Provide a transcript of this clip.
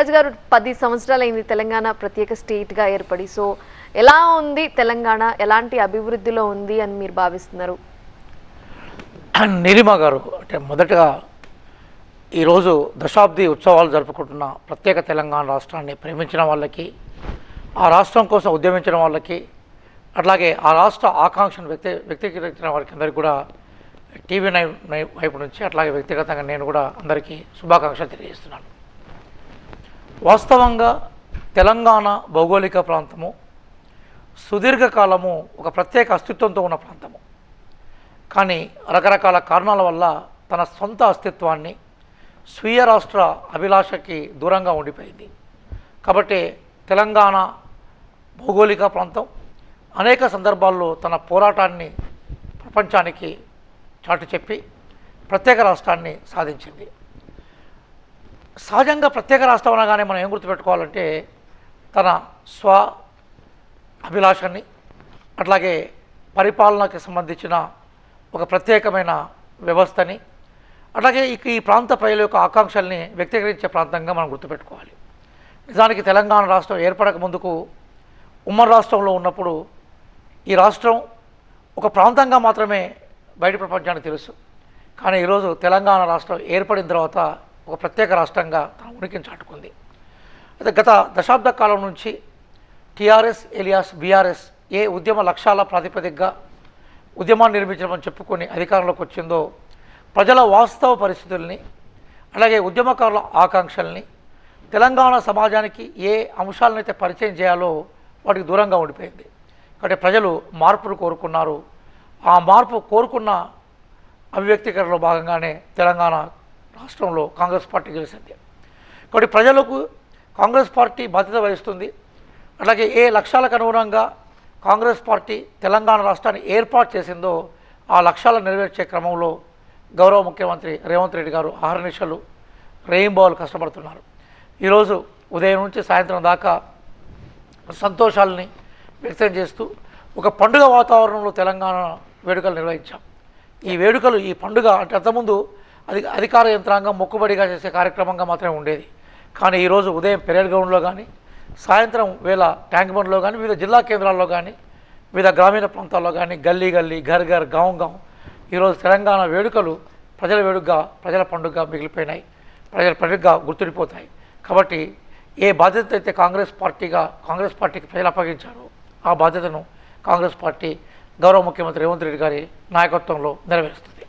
రాజు గారు 10 సంవత్సరాలైంది తెలంగాణ ప్రత్యేక స్టేట్గా ఏర్పడి. సో ఎలా ఉంది తెలంగాణ, ఎలాంటి అభివృద్ధిలో ఉంది అని మీరు భావిస్తున్నారు? నీలిమ గారు, అంటే మొదటగా ఈరోజు దశాబ్ది ఉత్సవాలు జరుపుకుంటున్న ప్రత్యేక తెలంగాణ రాష్ట్రాన్ని ప్రేమించిన వాళ్ళకి, ఆ రాష్ట్రం కోసం ఉద్యమించిన వాళ్ళకి, అట్లాగే ఆ రాష్ట్ర ఆకాంక్షను వ్యక్తీకరించిన వారికి అందరికీ కూడా టీవీ9 వైపు నుంచి, అట్లాగే వ్యక్తిగతంగా నేను కూడా అందరికీ శుభాకాంక్షలు తెలియజేస్తున్నాను. వాస్తవంగా తెలంగాణ భౌగోళిక ప్రాంతము సుదీర్ఘకాలము ఒక ప్రత్యేక అస్తిత్వంతో ఉన్న ప్రాంతము. కానీ రకరకాల కారణాల వల్ల తన సొంత అస్తిత్వాన్ని, స్వీయ రాష్ట్ర అభిలాషకి దూరంగా ఉండిపోయింది. కాబట్టి తెలంగాణ భౌగోళిక ప్రాంతం అనేక సందర్భాల్లో తన పోరాటాన్ని ప్రపంచానికి చాటు చెప్పి ప్రత్యేక రాష్ట్రాన్ని సాధించింది. సహజంగా ప్రత్యేక రాష్ట్రం అనగానే మనం ఏం గుర్తుపెట్టుకోవాలంటే, తన స్వ అభిలాషని, అట్లాగే పరిపాలనకి సంబంధించిన ఒక ప్రత్యేకమైన వ్యవస్థని, అట్లాగే ఈ ప్రాంత ప్రజల యొక్క ఆకాంక్షల్ని వ్యక్తీకరించే ప్రాంతంగా మనం గుర్తుపెట్టుకోవాలి. నిజానికి తెలంగాణ రాష్ట్రం ఏర్పడక ముందుకు ఉమ్మడి రాష్ట్రంలో ఉన్నప్పుడు ఈ రాష్ట్రం ఒక ప్రాంతంగా మాత్రమే బయట ప్రపంచానికి తెలుసు. కానీ ఈరోజు తెలంగాణ రాష్ట్రం ఏర్పడిన తర్వాత ఒక ప్రత్యేక రాష్ట్రంగా తన ఉనికిని చాటుకుంది. అయితే గత దశాబ్ద కాలం నుంచి టీఆర్ఎస్ ఎలియాస్ బీఆర్ఎస్ ఏ ఉద్యమ లక్ష్యాల ప్రాతిపదికగా ఉద్యమాన్ని నిర్మించమని చెప్పుకొని అధికారంలోకి వచ్చిందో, ప్రజల వాస్తవ పరిస్థితుల్ని, అలాగే ఉద్యమకారుల ఆకాంక్షల్ని, తెలంగాణ సమాజానికి ఏ అంశాలనైతే పరిచయం చేయాలో వాటికి దూరంగా ఉండిపోయింది. కాబట్టి ప్రజలు మార్పును కోరుకున్నారు. ఆ మార్పు కోరుకున్న అభివ్యక్తీకరణలో భాగంగానే తెలంగాణ రాష్ట్రంలో కాంగ్రెస్ పార్టీ గెలిచింది. కాబట్టి ప్రజలకు కాంగ్రెస్ పార్టీ బాధ్యత వహిస్తుంది. అట్లాగే ఏ లక్ష్యాలకు అనుగుణంగా కాంగ్రెస్ పార్టీ తెలంగాణ రాష్ట్రాన్ని ఏర్పాటు చేసిందో ఆ లక్ష్యాలను నెరవేర్చే క్రమంలో గౌరవ ముఖ్యమంత్రి రేవంత్ రెడ్డి గారు అహర్నిశలు రేయింబవలు కష్టపడుతున్నారు. ఈరోజు ఉదయం నుంచి సాయంత్రం దాకా సంతోషాలని వ్యక్తం చేస్తూ ఒక పండుగ వాతావరణంలో తెలంగాణ వేడుకలు నిర్వహించాం. ఈ పండుగ అంటే అంతకుముందు అధికార యంత్రాంగం మొక్కుబడిగా చేసే కార్యక్రమంగా మాత్రమే ఉండేది. కానీ ఈరోజు ఉదయం పెరేడ్ గ్రౌండ్లో కానీ, సాయంత్రం వేళ ట్యాంక్ బండ్లో కానీ, వివిధ జిల్లా కేంద్రాల్లో కానీ, వివిధ గ్రామీణ ప్రాంతాల్లో కానీ, గల్లీ గల్లీ, ఘర్ ఘర్, గాం గాం ఈరోజు తెలంగాణ వేడుకలు ప్రజల వేడుకగా, ప్రజల పండుగగా మిగిలిపోయినాయి, ప్రజల పండుగగా గుర్తుండిపోతాయి. కాబట్టి ఏ బాధ్యత అయితే కాంగ్రెస్ పార్టీకి ప్రజలు అప్పగించారో ఆ బాధ్యతను కాంగ్రెస్ పార్టీ గౌరవ ముఖ్యమంత్రి రేవంత్ రెడ్డి గారి నాయకత్వంలో నెరవేరుస్తుంది.